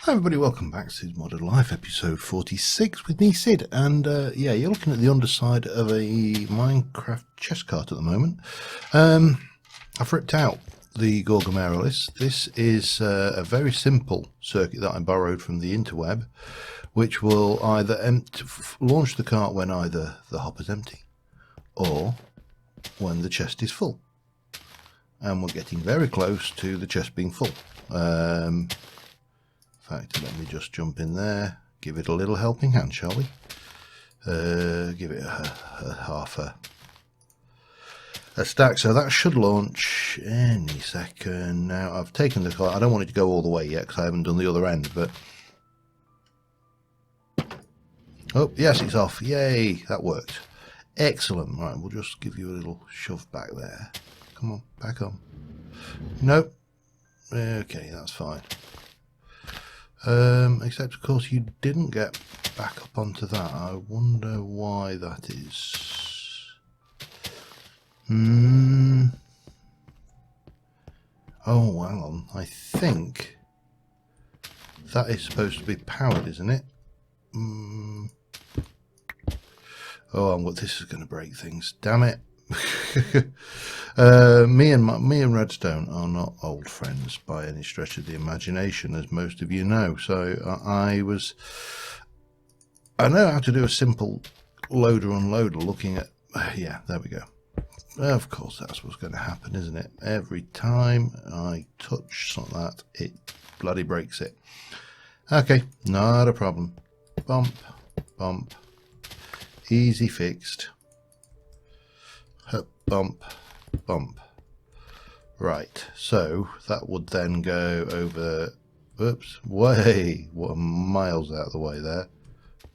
Hi everybody, welcome back to Cids Modern Life, episode 46 with me, Cid. And yeah, you're looking at the underside of a Minecraft chest cart at the moment. I've ripped out the Gorgomerylus. This is a very simple circuit that I borrowed from the interweb, which will either launch the cart when either the hopper's empty or when the chest is full. And we're getting very close to the chest being full. In fact, let me just jump in there, give it a little helping hand, shall we? Give it a half a stack, so that should launch any second. Now, I've taken the cart. I don't want it to go all the way yet because I haven't done the other end, but... Oh, yes, it's off. Yay, that worked. Excellent. Right, we'll just give you a little shove back there. Come on, back on. Nope. Okay, that's fine. Except, of course, you didn't get back up onto that. I wonder why that is. Oh, hang on. I think that is supposed to be powered, isn't it? Oh, this is going to break things. Damn it. Me and Redstone are not old friends by any stretch of the imagination, as most of you know. So I know how to do a simple loader unloader. Looking at yeah, there we go. Of course, that's what's going to happen, isn't it? Every time I touch something like that, it bloody breaks it. Okay, not a problem. Bump, bump, easy fixed. Bump, bump. Right, so that would then go over, oops, way, what, miles out of the way there.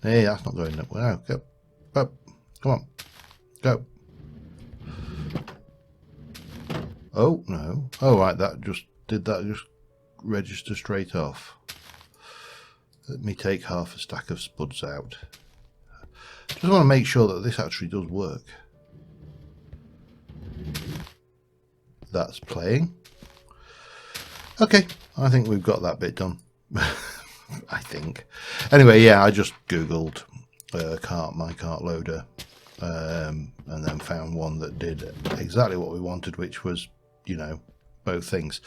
Hey, that's not going that way. No, go, up, come on, go. Oh, no. Oh, right, did that just register straight off? Let me take half a stack of spuds out. Just want to make sure that this actually does work. That's playing. Okay, I think we've got that bit done. I think. Anyway, yeah, I just googled my cart loader, and then found one that did exactly what we wanted, which was, you know, both things.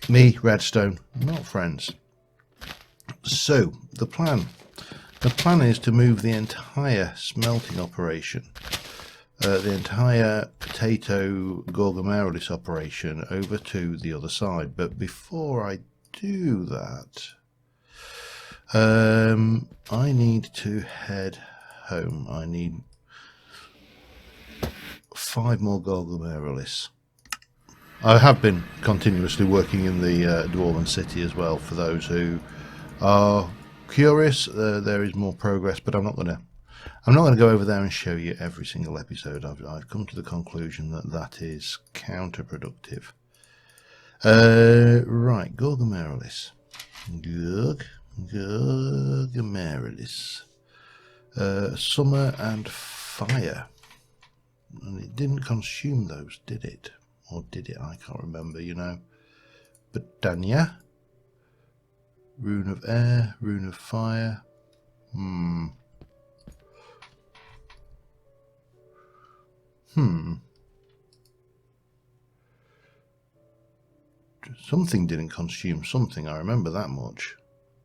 Me, Redstone, not friends. So the plan is to move the entire smelting operation, the entire potato Gorgomerylus operation over to the other side. But before I do that, I need to head home. I need 5 more Gorgomerylus. I have been continuously working in the Dwarven City as well. For those who are curious, there is more progress, but I'm not going to go over there and show you every single episode. I've come to the conclusion that that is counterproductive. Right, Gorgomerylus. Gorgomerylus. Summer and fire. And it didn't consume those, did it? Or did it? I can't remember, you know. Botania. Rune of air, rune of fire. Something didn't consume something, I remember that much.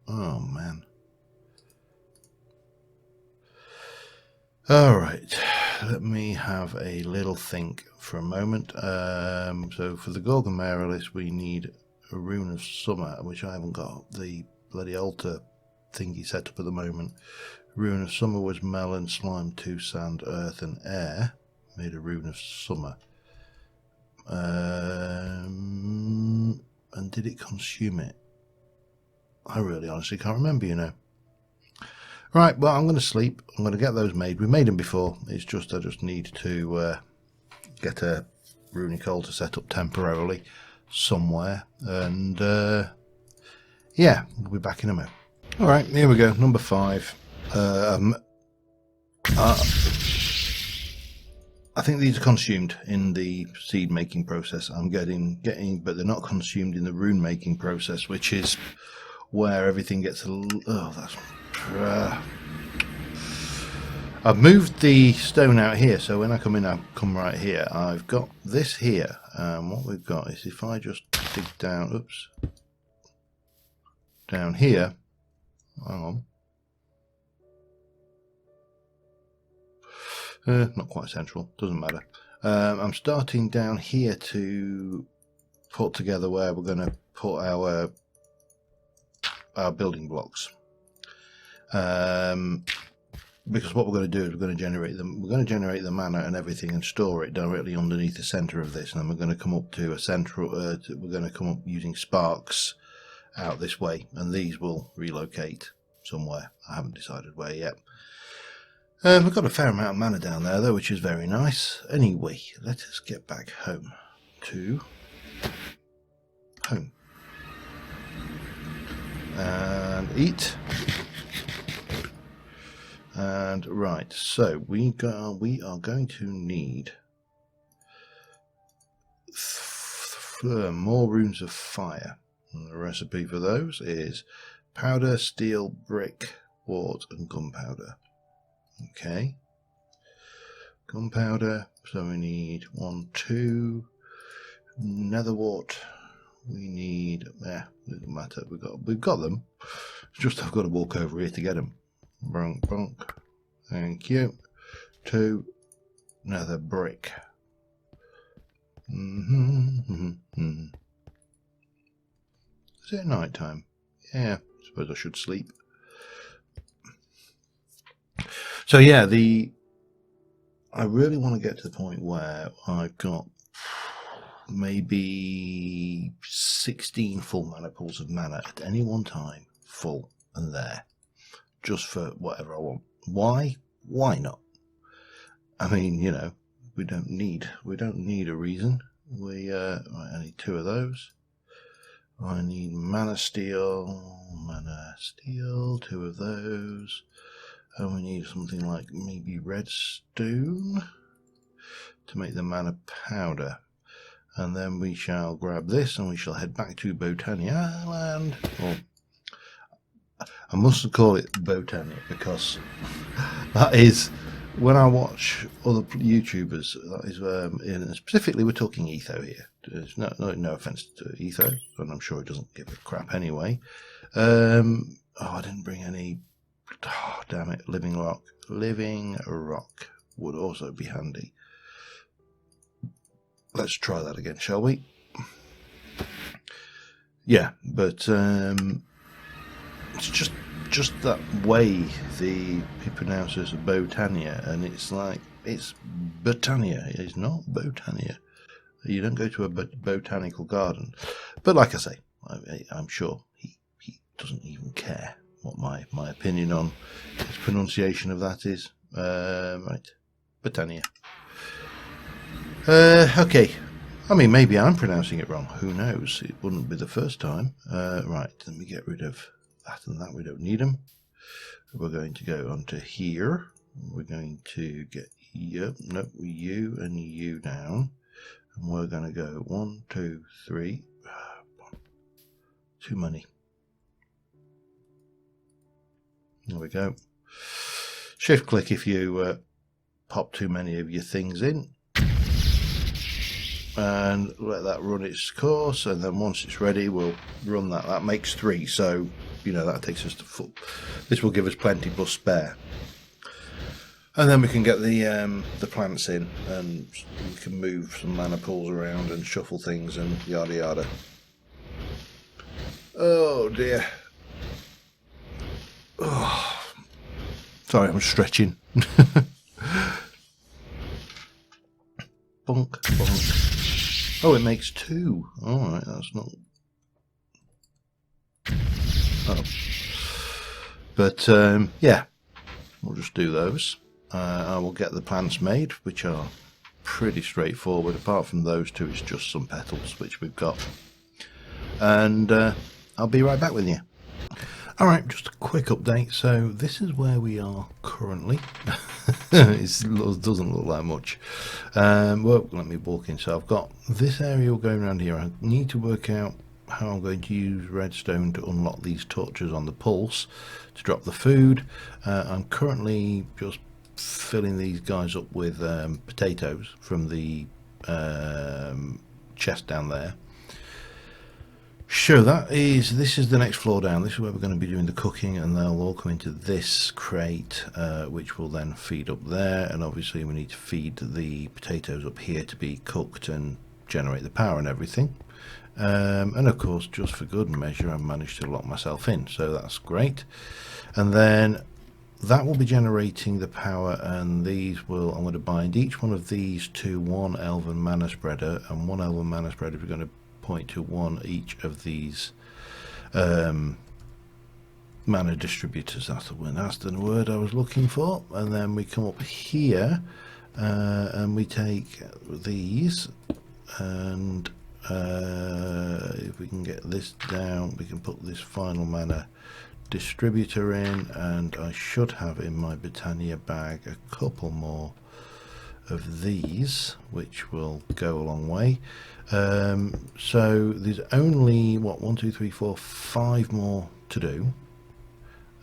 Oh, man. Alright, let me have a little think for a moment. So for the Gorgomerylus we need a rune of summer, which I haven't got the bloody altar thingy set up at the moment. Rune of summer was melon, slime, 2 sand, earth and air. Made a rune of summer. And did it consume it? I really honestly can't remember, you know. Right, well, I'm going to sleep. I'm going to get those made. We made them before. It's just I just need to get a runic altar set up temporarily somewhere. And yeah, we'll be back in a moment. All right, here we go. Number 5. I think these are consumed in the seed making process. I'm getting, but they're not consumed in the rune making process, which is where everything gets oh, that's I've moved the stone out here, so when I come in, I come right here. I've got this here. What we've got is, if I just dig down, oops, down here, hang on, not quite central, doesn't matter. I'm starting down here to put together where we're going to put our building blocks. Because what we're going to do is we're going to generate them. We're going to generate the mana and everything and store it directly underneath the center of this, and then we're going to come up to a central. We're going to come up using sparks out this way, and these will relocate somewhere. I haven't decided where yet. We've got a fair amount of mana down there though, which is very nice. Anyway, let us get back home to home and eat. And right, so we are going to need more runes of fire. And the recipe for those is powder, steel, brick, wart, and gunpowder. Okay, gunpowder. So we need 1, 2 nether wart. We need doesn't matter. We've got them. It's just I've got to walk over here to get them. Bronk, bronk. Thank you. 2 nether brick. Is it night time? Yeah, I suppose I should sleep. So yeah, I really want to get to the point where I've got maybe 16 full mana pools of mana at any one time, full and there. Just for whatever I want. Why? Why not? I mean, you know, we don't need a reason. Right, I need 2 of those. I need mana steel, 2 of those. And we need something like maybe redstone to make the mana powder. And then we shall grab this and we shall head back to Botania Island. Or I mustn't call it Botania because that is, when I watch other YouTubers, that is, specifically we're talking Etho here. There's no offense to Etho, and I'm sure he doesn't give a crap anyway. Oh, I didn't bring any. Oh, damn it, living rock. Living rock would also be handy. Let's try that again, shall we? Yeah, but it's just that way he pronounces Botania, and it's like, it's Botania, it's not Botania. You don't go to a botanical garden. But like I say, I'm sure he doesn't even care what my opinion on his pronunciation of that is. Right, Botania. Okay. I mean, maybe I'm pronouncing it wrong. Who knows? It wouldn't be the first time. Right, let me get rid of that and that. We don't need them. We're going to go onto here. We're going to get you and you down. And we're going to go 1, 2, 3. Too many. There we go. Shift click if you pop too many of your things in. And let that run its course, and then once it's ready we'll run that. That makes 3, so you know that takes us to full. This will give us plenty plus spare, and then we can get the plants in, and we can move some mana pools around and shuffle things and yada yada. Oh dear. Oh. Sorry, I'm stretching. Bonk, bonk. Oh, it makes 2. Alright, that's not... Oh. But, yeah. We'll just do those. I will get the plants made, which are pretty straightforward. Apart from those 2, it's just some petals, which we've got. And I'll be right back with you. Alright, just a quick update. So this is where we are currently. It doesn't look like much. Well, let me walk in. So I've got this area going around here. I need to work out how I'm going to use redstone to unlock these torches on the pulse to drop the food. I'm currently just filling these guys up with potatoes from the chest down there. Sure, this is the next floor down. This is where we're going to be doing the cooking, and they'll all come into this crate, which will then feed up there. And obviously we need to feed the potatoes up here to be cooked and generate the power and everything. And of course, just for good measure, I've managed to lock myself in, so that's great. And then that will be generating the power, and these will, I'm going to bind each one of these to one elven mana spreader, and one elven mana spreader we're going to point to one each of these mana distributors. That's the word I was looking for. And then we come up here and we take these, and if we can get this down, we can put this final mana distributor in, and I should have in my Botania bag a couple more of these, which will go a long way. So there's only what, 1, 2, 3, 4, 5 more to do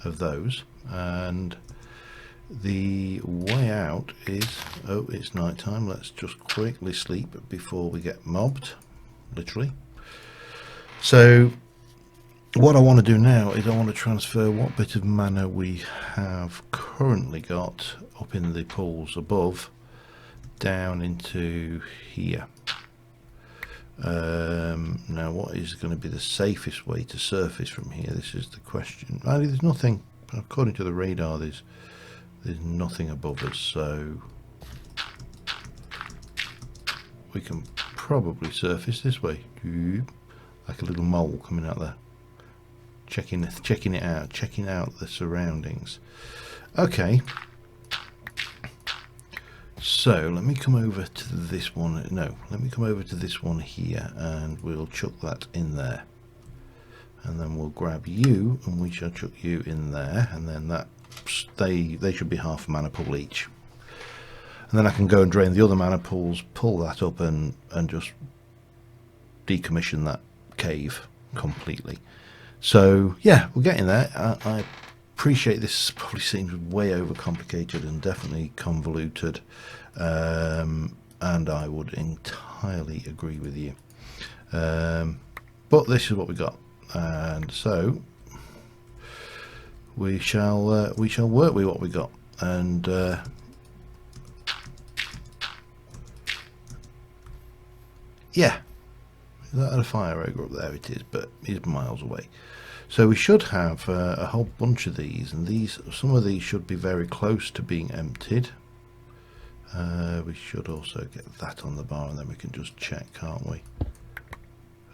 of those, and the way out is, oh, it's night time, let's just quickly sleep before we get mobbed, literally. So what I want to do now is I want to transfer what bit of mana we have currently got up in the pools above down into here. Now what is going to be the safest way to surface from here? This is the question. There's nothing, according to the radar, there's nothing above us, so we can probably surface this way, like a little mole coming out there, checking it out, checking out the surroundings. Okay, so let me come over to this one. No, let me come over to this one here, and we'll chuck that in there, and then we'll grab you, and we shall chuck you in there, and then that they should be half a mana pool each, and then I can go and drain the other mana pools, pull that up, and just decommission that cave completely. So yeah, we're getting there. I appreciate this probably seems way overcomplicated and definitely convoluted, and I would entirely agree with you, but this is what we got, and so we shall work with what we got. And yeah, is that a fire ogre up there? It is, but he's miles away. So we should have a whole bunch of these, and some of these should be very close to being emptied. We should also get that on the bar, and then we can just check, can't we?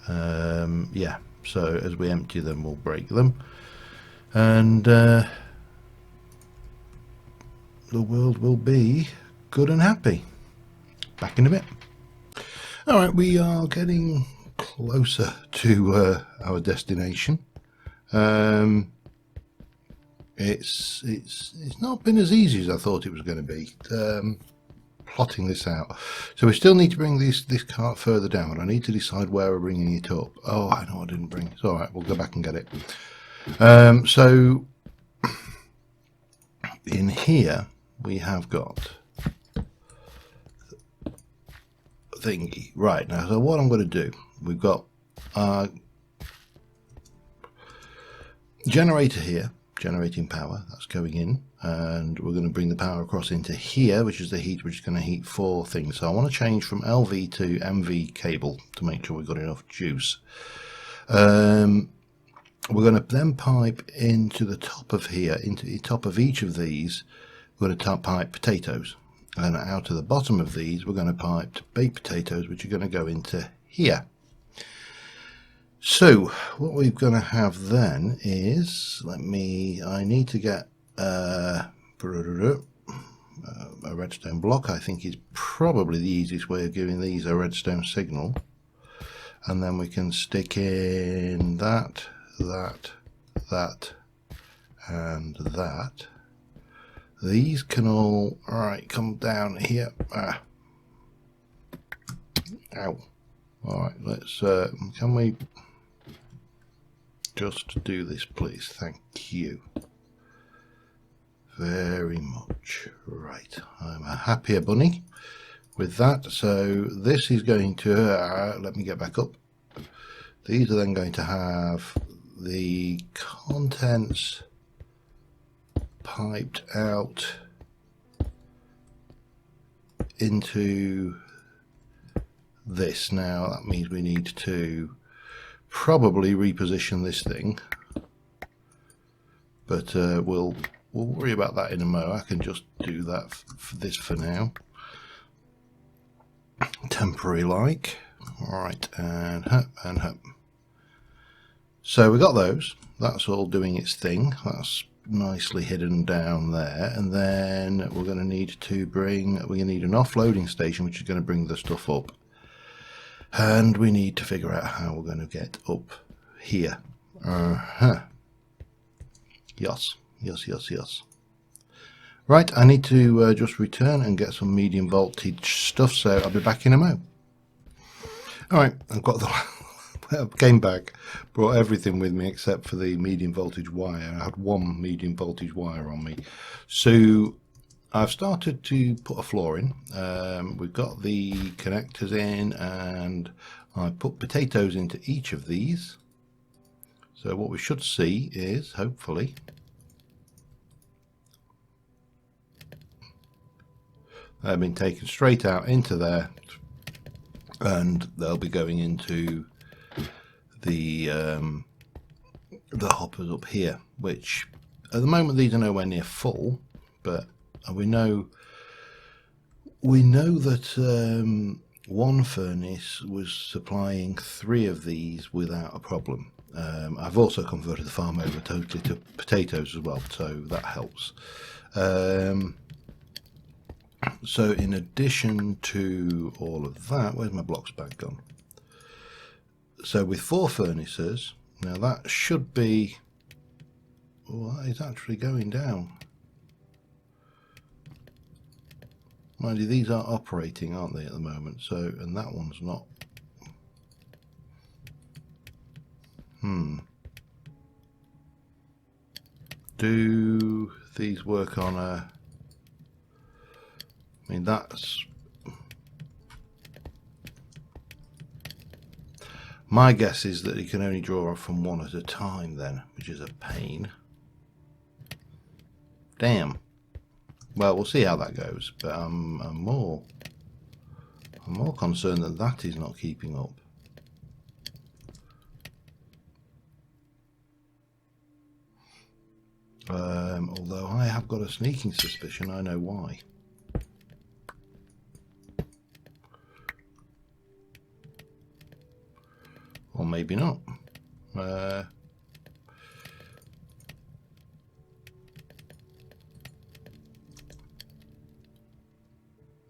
Yeah, so as we empty them, we'll break them, and the world will be good and happy. Back in a bit. All right, we are getting closer to our destination. It's not been as easy as I thought it was going to be, plotting this out. So we still need to bring this cart further down. I need to decide where we're bringing it up. Oh, I know I didn't bring it. It's all right, we'll go back and get it. So in here we have got thingy right now. So what I'm going to do, we've got our generator here generating power, that's going in, and we're going to bring the power across into here, which is the heat, which is going to heat 4 things. So I want to change from LV to MV cable to make sure we've got enough juice. We're going to then pipe into the top of here, into the top of each of these. We're going to pipe potatoes, and out of the bottom of these we're going to pipe baked potatoes, which are going to go into here. So what we're going to have then is, I need to get a redstone block. I think is probably the easiest way of giving these a redstone signal, and then we can stick in that, and that. These can all come down here. Ow. All right, let's can we Just do this, please. Thank you very much. Right, I'm a happier bunny with that. So this is going to let me get back up. These are then going to have the contents piped out into this. Now that means we need to probably reposition this thing, but we'll worry about that in a mo. I can just do that for this for now, temporary like. All right, and hop and hop. So we got those. That's all doing its thing. That's nicely hidden down there. And then we're going to need to bring, we need an offloading station, which is going to bring the stuff up. And we need to figure out how we're going to get up here. Yes. Right, I need to just return and get some medium voltage stuff, so I'll be back in a mo. Alright, I've got the came back, brought everything with me except for the medium voltage wire. I had one medium voltage wire on me. So I've started to put a floor in. We've got the connectors in, and I put potatoes into each of these. So what we should see is, hopefully, they've been taken straight out into there, and they'll be going into the hoppers up here, which at the moment these are nowhere near full, but we know that one furnace was supplying 3 of these without a problem. I've also converted the farm over totally to potatoes as well, so that helps. So in addition to all of that, where's my blocks bag gone? So with 4 furnaces, now that should be, oh, that is actually going down. Mind you, these are operating, aren't they, at the moment? So, and that one's not. Do these work on a, I mean, that's, my guess is that you can only draw off from 1 at a time then, which is a pain. Damn. Well, we'll see how that goes, but I'm more concerned that that is not keeping up. Although I have got a sneaking suspicion I know why. Or maybe not.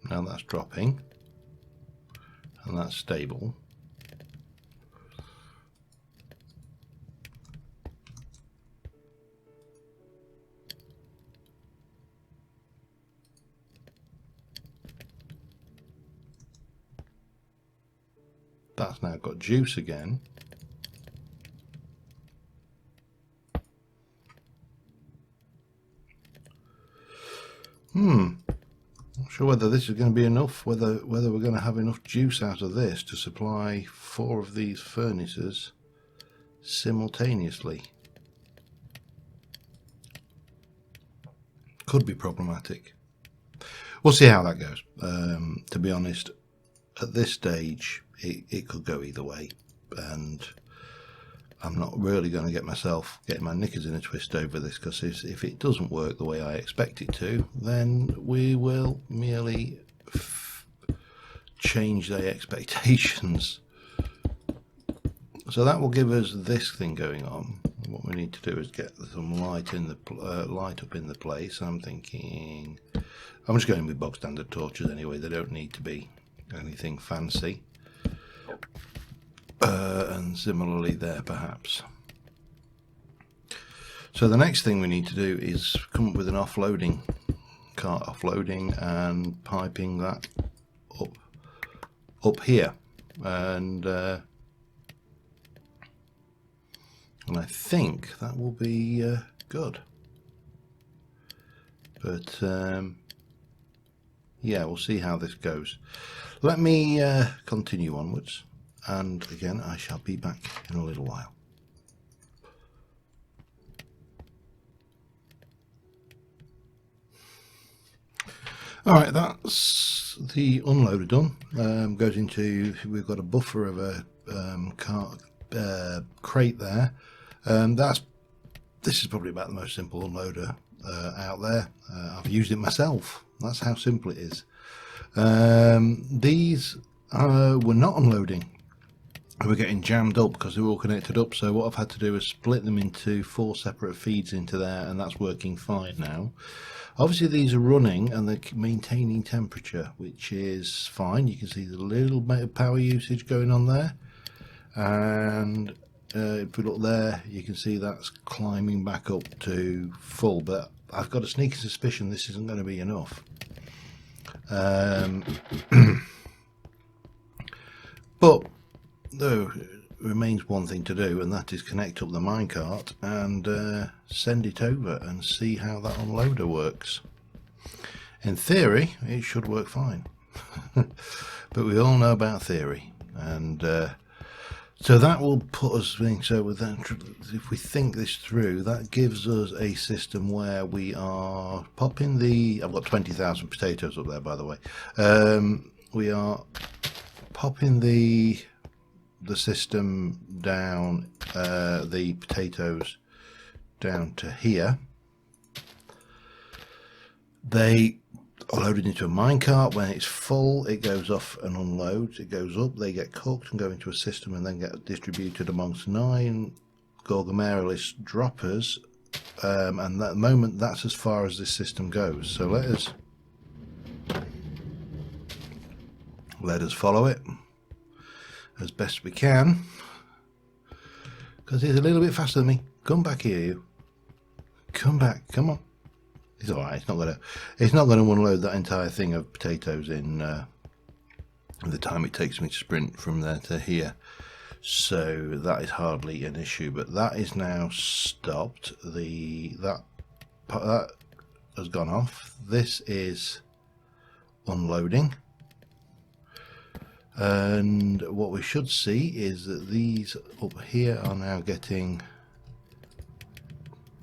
Now that's dropping, and that's stable. That's now got juice again. Not sure whether this is going to be enough, whether we're going to have enough juice out of this to supply 4 of these furnaces simultaneously. Could be problematic. We'll see how that goes. To be honest, at this stage, it could go either way, and I'm not really going to get my knickers in a twist over this, because if it doesn't work the way I expect it to, then we will merely change their expectations. So that will give us this thing going on. What we need to do is get some light in the light up in the place. I'm thinking, I'm just going with bog standard torches anyway. They don't need to be anything fancy. And similarly there, perhaps. So the next thing we need to do is come up with an offloading cart, offloading and piping that up here, and And I think that will be good. But yeah, we'll see how this goes. Let me continue onwards, and again I shall be back in a little while. Alright, that's the unloader done. Goes into, we've got a buffer of a crate there. This is probably about the most simple unloader out there. I've used it myself. That's how simple it is. These were not unloading. They were getting jammed up because they were all connected up. So what I've had to do is split them into 4 separate feeds into there, and that's working fine now. Obviously these are running and they're maintaining temperature, which is fine. You can see the little bit of power usage going on there, and if we look there you can see that's climbing back up to full, but I've got a sneaky suspicion this isn't going to be enough. But there remains one thing to do, and that is connect up the minecart and send it over and see how that unloader works. In theory it should work fine. But we all know about theory, and so that will put us in. So with that, if we think this through, that gives us a system where we are popping the, I've got 20,000 potatoes up there, by the way. We are popping the system down, the potatoes down to here. They are loaded into a minecart. When it's full, it goes off and unloads. It goes up, they get cooked and go into a system and then get distributed amongst 9 Gorgomerylus droppers. And at the moment, that's as far as this system goes. So let us follow it as best we can, because he's a little bit faster than me. Come back here, you. Come back. Come on. It's all right. It's not going to unload that entire thing of potatoes in the time it takes me to sprint from there to here. So that is hardly an issue. But that is now stopped. That has gone off. This is unloading. And what we should see is that these up here are now getting,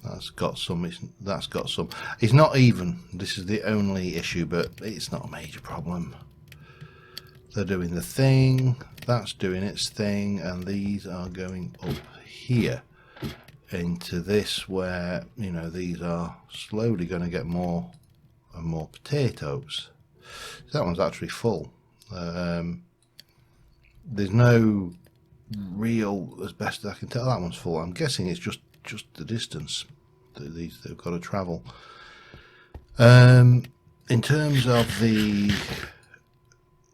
that's got some, it's not even, this is the only issue, but it's not a major problem. They're doing the thing, that's doing its thing, and these are going up here into this where, you know, these are slowly going to get more and more potatoes. So that one's actually full. There's no real, as best as I can tell, that one's full. I'm guessing it's just the distance that they've got to travel. In terms of the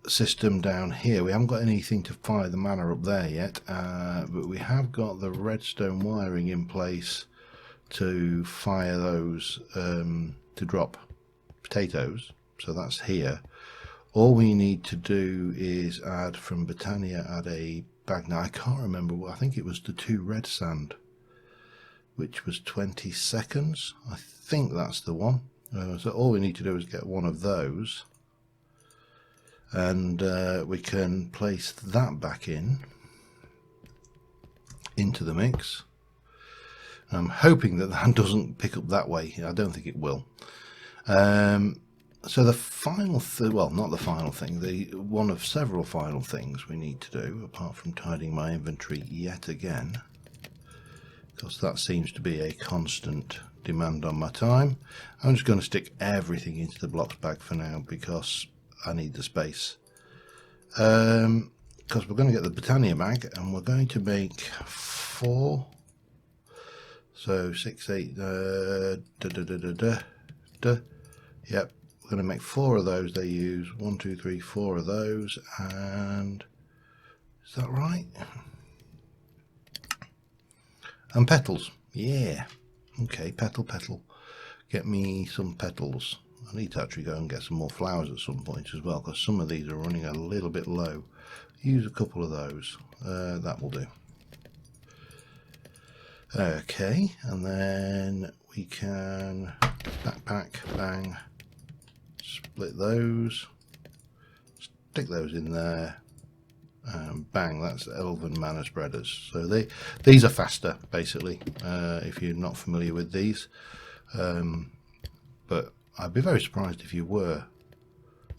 system down here, we haven't got anything to fire the manor up there yet, but we have got the redstone wiring in place to fire those to drop potatoes. So that's here. All we need to do is add from Botania, add a bag. Now I can't remember, I think it was the 2 red sand, which was 20 seconds. I think that's the one. So all we need to do is get one of those, and we can place that back into the mix. I'm hoping that that doesn't pick up that way. I don't think it will. So the final well, not the final thing, one of several final things we need to do, apart from tidying my inventory yet again, because that seems to be a constant demand on my time. I'm just going to stick everything into the blocks bag for now, because I need the space. Because we're going to get the Botania bag, and we're going to make 4. So 6, 8, yep. We're going to make 4 of those. They use 1, 2, 3, 4 of those, and is that right? And petals, yeah. Okay, petal. Get me some petals. I need to actually go and get some more flowers at some point as well, because some of these are running a little bit low. Use a couple of those. That will do. Okay, and then we can backpack, bang, split those, stick those in there, and bang, that's elven mana spreaders. So these are faster, basically, if you're not familiar with these. But I'd be very surprised if you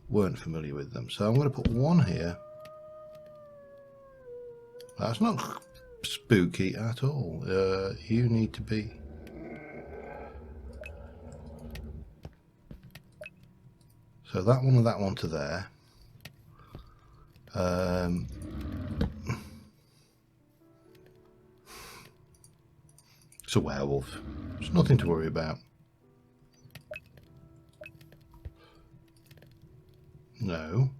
weren't familiar with them. So I'm going to put one here. That's not spooky at all. You need to be... So that one and that one to there. It's a werewolf. It's nothing to worry about. No.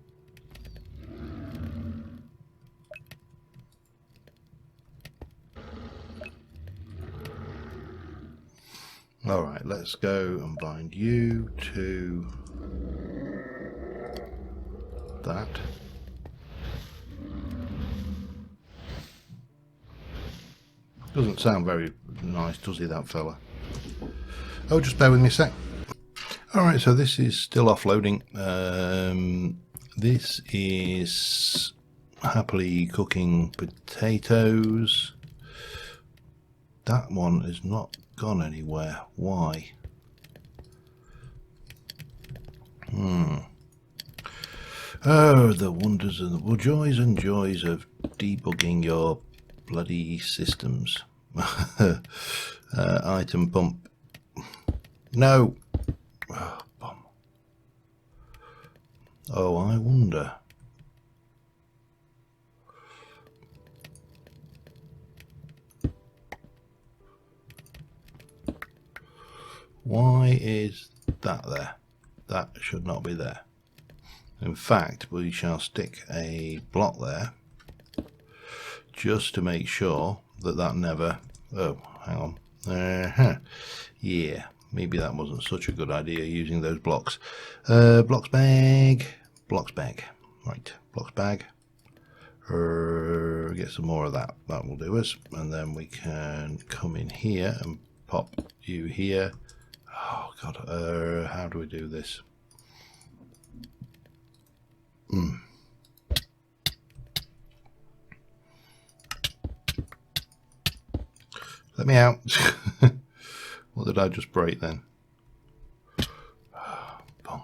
All right, let's go and bind you to that. Doesn't sound very nice, does he, that fella? Oh, just bear with me a sec. All right, so this is still offloading. This is happily cooking potatoes. That one is not gone anywhere. Why? Oh, the wonders and the joys and joys of debugging your bloody systems. Item pump. No. Oh, bomb. Oh, I wonder. Why is that there? That should not be there. In fact, we shall stick a block there just to make sure that that never... Oh, hang on. Yeah, maybe that wasn't such a good idea using those blocks. Blocks bag. Blocks bag. Right, blocks bag. Get some more of that. That will do us. And then we can come in here and pop you here. Oh, God. How do we do this? Let me out. What did I just break then? Boom,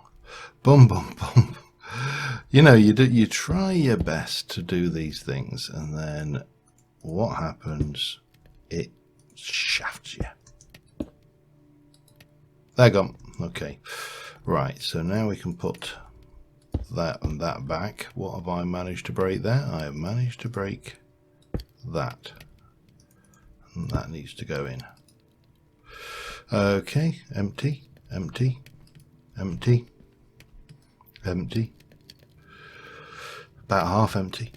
boom, boom, boom. You know, you try your best to do these things, and then what happens? It shafts you. They're gone. Okay. Right, so now we can put that and that back. What have I managed to break there? I have managed to break that. And that needs to go in. Okay, empty, empty, empty, empty. About half empty.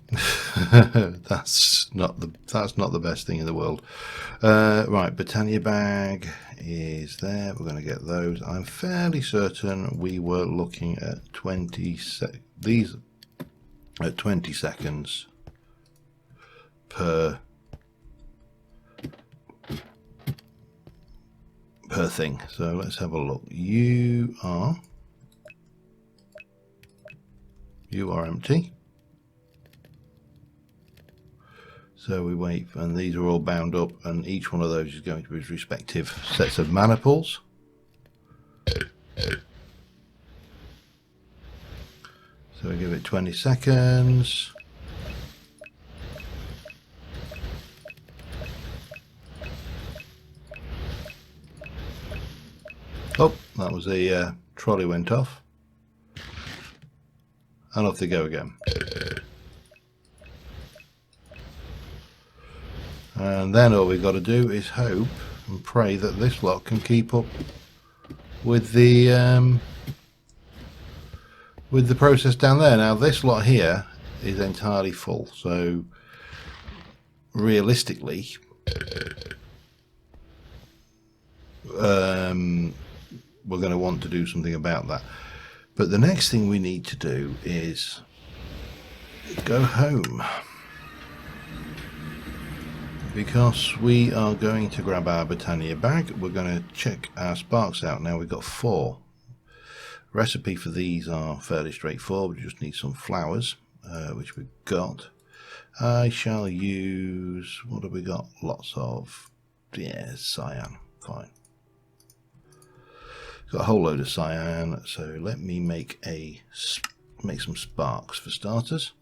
That's not the best thing in the world. Right, Botania bag is there. We're going to get those. I'm fairly certain we were looking at 20 these at 20 seconds per thing. So let's have a look. You are empty. So we wait, and these are all bound up, and each one of those is going to be respective sets of mana pools. So we give it 20 seconds. Oh, that was the trolley went off. And off they go again. And then all we've got to do is hope and pray that this lot can keep up with the process down there. Now this lot here is entirely full, so realistically we're going to want to do something about that. But the next thing we need to do is go home. because we are going to grab our Botania bag. We're going to check our sparks out. Now we've got 4. Recipe for these are fairly straightforward. We just need some flowers, which we've got. I shall use, what have we got? Lots of, yeah, cyan. Fine. Got a whole load of cyan, so let me make some sparks for starters.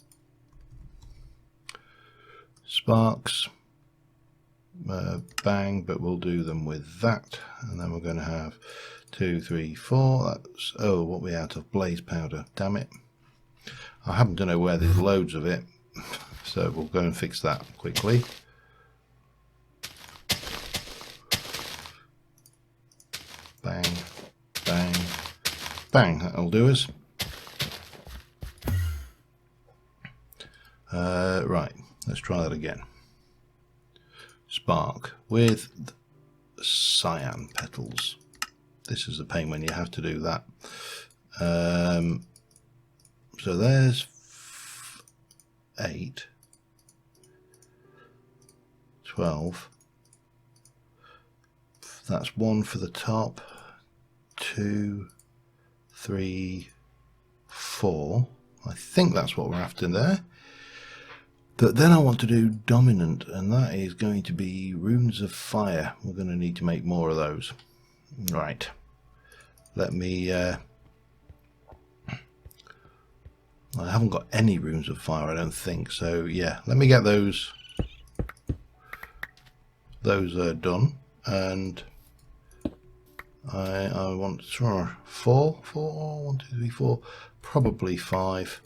Sparks, bang, but we'll do them with that, and then we're going to have 2, 3, 4. That's, oh, what we out of? Blaze powder. Damn it! I happen to know where there's loads of it, so we'll go and fix that quickly. Bang, bang, bang. That'll do us. Right, let's try that again. Spark with cyan petals. This is the pain when you have to do that. So there's 8, 12. That's 1 for the top. 2, 3, 4. I think that's what we're after there. But then I want to do dominant, and that is going to be runes of fire. We're going to need to make more of those. Right. Let me... I haven't got any runes of fire, I don't think. So, yeah, let me get those done. And I want 4. 1, 2, 3, 4. Probably 5.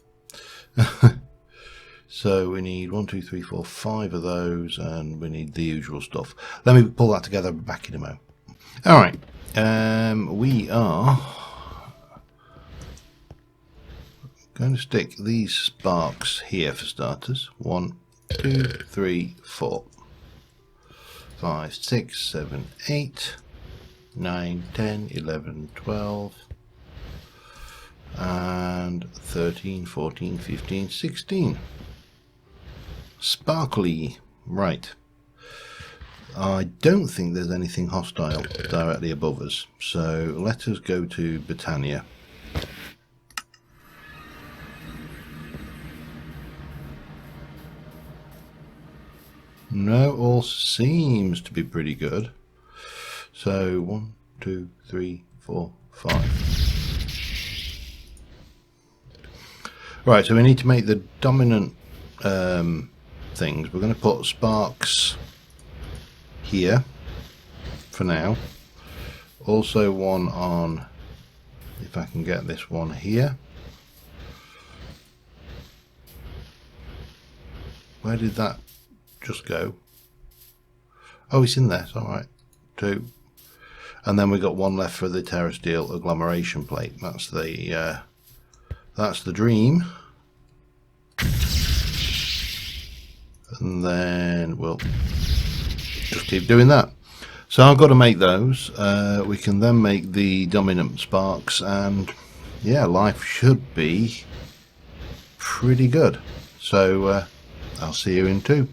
So we need 1, 2, 3, 4, 5 of those, and we need the usual stuff. Let me pull that together back in a moment. All right, we are going to stick these sparks here for starters. 1, 2, 3, 4, 5, 6, 7, 8, 9, 10, 11, 12, and 13, 14, 15, 16. Sparkly. Right. I don't think there's anything hostile directly above us, so let us go to Botania. No, all seems to be pretty good. So 1, 2, 3, 4, 5. Right, so we need to make the dominant things. We're going to put sparks here for now. Also one on, if I can get this one here. Where did that just go? Oh, it's in there. It's all right. 2, and then we've got 1 left for the terrestrial agglomeration plate. That's the dream. And then we'll just keep doing that. So I've got to make those. We can then make the dominant sparks, and yeah, life should be pretty good. So I'll see you in 2.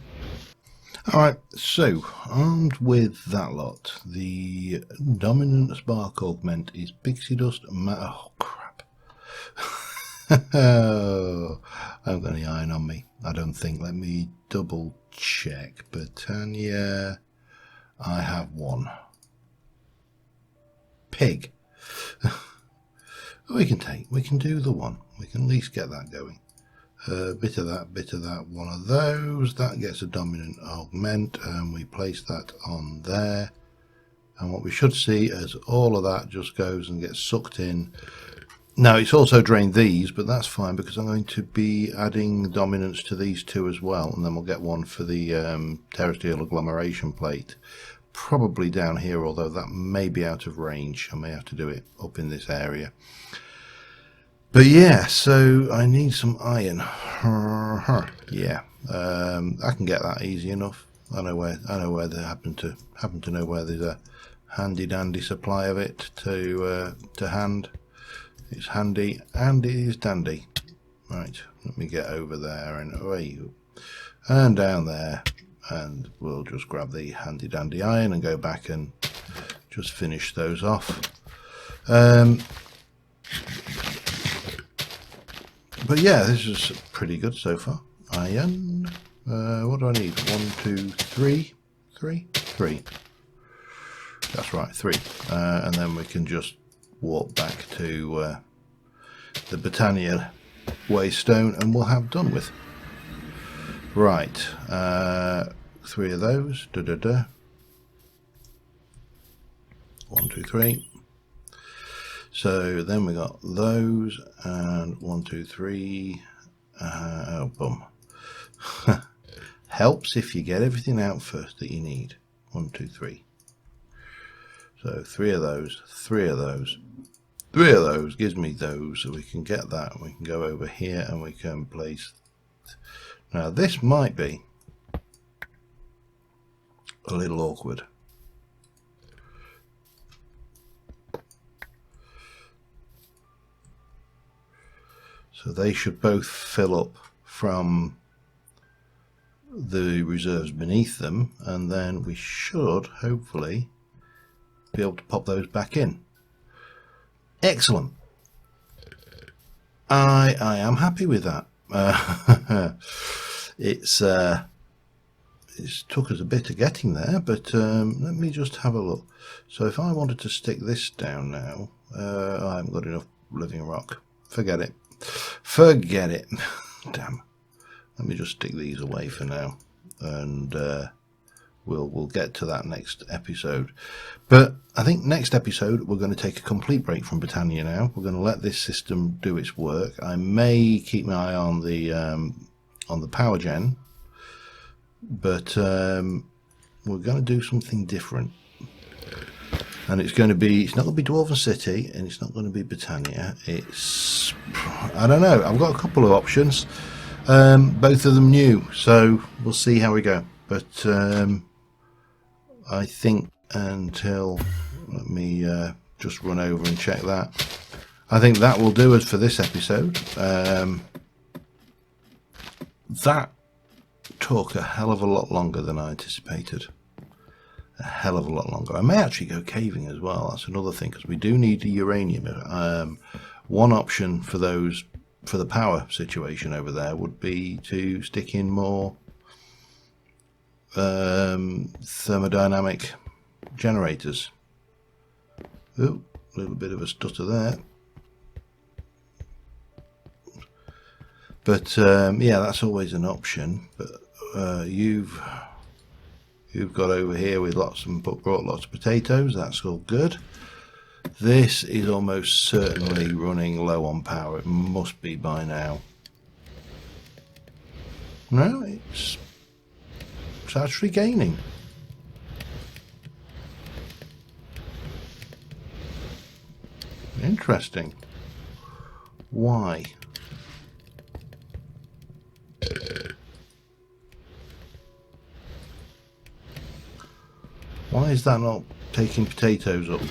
Alright, so armed with that lot, the dominant spark augment is pixie dust matter. Oh crap. Oh, I haven't got any iron on me, I don't think. Let me double check. Botania, I have 1. Pig. we can do the 1. We can at least get that going. Bit of that, 1 of those. That gets a dominant augment, and we place that on there. And what we should see is all of that just goes and gets sucked in. Now it's also drained these, but that's fine because I'm going to be adding dominance to these 2 as well, and then we'll get 1 for the terrestrial agglomeration plate. Probably down here, although that may be out of range. I may have to do it up in this area. But yeah, so I need some iron. Yeah, I can get that easy enough. I know where they happen to know where there's a handy dandy supply of it to hand. It's handy and it is dandy. Right, let me get over there and away, and down there, and we'll just grab the handy dandy iron and go back and just finish those off. But yeah, this is pretty good so far. Iron. What do I need? 1, 2, 3. 3. That's right, 3. And then we can just walk back to the Botania waystone and we'll have done with. Right, 3 of those. 1, 2, 3. So then we got those, and 1, 2, 3. Oh, bum. Helps if you get everything out first that you need. 1, 2, 3. So 3 of those, 3 of those, 3 of those gives me those, so we can get that. We can go over here and we can place. Now this might be a little awkward. So they should both fill up from the reserves beneath them, and then we should hopefully be able to pop those back in. Excellent. I am happy with that. It's took us a bit of getting there, but let me just have a look. So if I wanted to stick this down now, I haven't got enough living rock. Forget it. Forget it. Damn. Let me just stick these away for now, and we'll get to that next episode. But I think next episode we're going to take a complete break from Botania now. We're going to let this system do its work. I may keep my eye on the power gen, but we're going to do something different. And it's not going to be Dwarven City, and it's not going to be Botania. It's, I don't know, I've got a couple of options, both of them new, so we'll see how we go. But I think until, let me just run over and check that. I think that will do us for this episode. That took a hell of a lot longer than I anticipated. A hell of a lot longer. I may actually go caving as well. That's another thing, because we do need the uranium. One option for those, for the power situation over there, would be to stick in more thermodynamic generators. Oh, a little bit of a stutter there. But yeah, that's always an option. But you've got over here with brought lots of potatoes. That's all good. This is almost certainly running low on power. It must be by now. No, it's actually gaining. Interesting. Why? Why is that not taking potatoes up?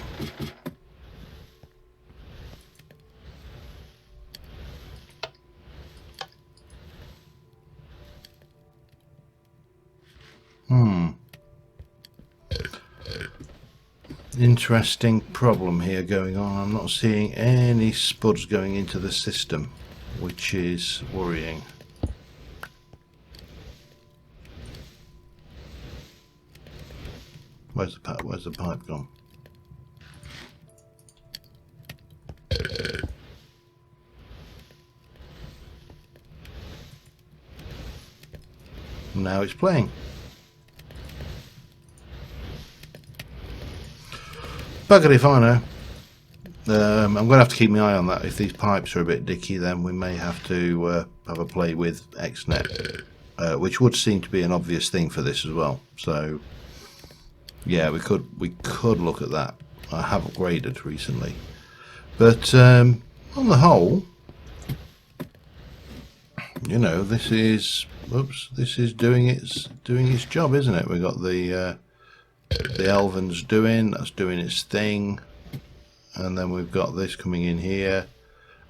Interesting problem here going on. I'm not seeing any spuds going into the system, which is worrying. Where's the pipe gone? Now it's playing. Bugger if I know. I'm going to have to keep my eye on that. If these pipes are a bit dicky, then we may have to have a play with XNet, which would seem to be an obvious thing for this as well. So yeah, we could look at that. I have upgraded recently, but on the whole, you know, this is doing its job, isn't it? We got the Elven's that's doing its thing, and then we've got this coming in here,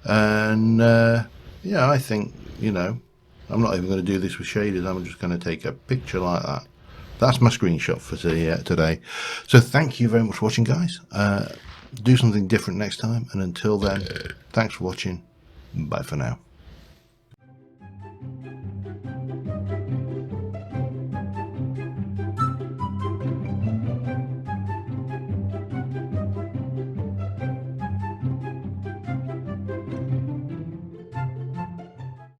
and yeah, I think, you know, I'm not even going to do this with shaders. I'm just going to take a picture like that that's my screenshot for today. So thank you very much for watching, guys. Do something different next time, and until then, thanks for watching. Bye for now.